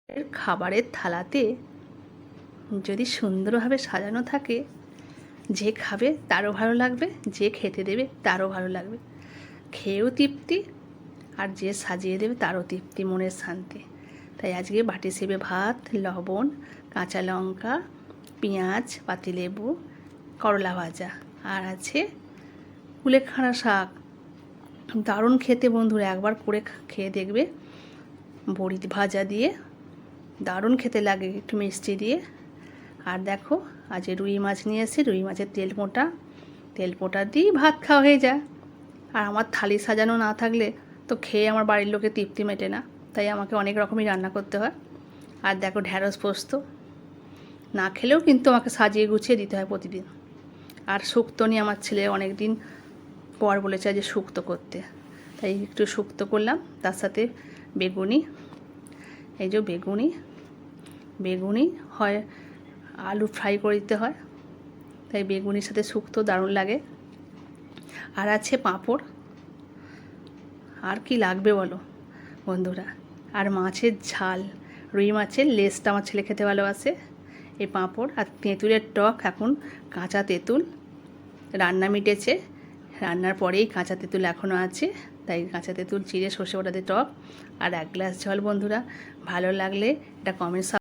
খাবারের থালাতে যদি সুন্দরভাবে সাজানো থাকে, যে খাবে তারও ভালো লাগবে, যে খেতে দেবে তারও ভালো লাগবে। খেয়েও তৃপ্তি, আর যে সাজিয়ে দেবে তারও তৃপ্তি, মনের শান্তি। তাই আজকে বাটি সেবে ভাত, লবণ, কাঁচা লঙ্কা, পেঁয়াজ, পাতিলেবু, করলা ভাজা, আর আছে কুলেখাড়া শাক। দারুণ খেতে বন্ধুরা, একবার করে খেয়ে দেখবে। বড়ি ভাজা দিয়ে দারুণ খেতে লাগে, একটু মিষ্টি দিয়ে। আর দেখো, আজ রুই মাছ নিয়ে এসে রুই মাছের তেল পোঁটা দিয়েই ভাত খাওয়া হয়ে যায়। আর আমার থালি সাজানো না থাকলে তো খেয়ে আমার বাড়ির লোকে তৃপ্তি মেটে না, তাই আমাকে অনেক রকমই রান্না করতে হয়। আর দেখো ঢ্যাঁড়স পোস্ত, না খেলেও কিন্তু আমাকে সাজিয়ে গুছিয়ে দিতে হয় প্রতিদিন। আর শুক্তো নিয়ে আমার ছেলে অনেক দিন পর বলেছে যে শুক্তো করতে, তাই একটু শুক্তো করলাম। তার সাথে বেগুনি, এই যে বেগুনি হয় আলু ফ্রাই করে দিতে হয়, তাই বেগুনির সাথে শুক্তো দারুণ লাগে। আর আছে পাঁপড়, আর কি লাগবে বলো বন্ধুরা। আর মাছের ঝাল, রুই মাছের লেজটা আমার ছেলে খেতে ভালোবাসে। এই পাঁপড় আর তেঁতুলের টক, এখন কাঁচা তেঁতুল রান্না মিটেছে, রান্নার পরেই কাঁচা তেঁতুল এখনও আছে, তাই কাঁচা তেঁতুল চিড়ে সর্ষে বাটাতে টক আর 1 গ্লাস জল। বন্ধুরা ভালো লাগলে এটা কমেন্ট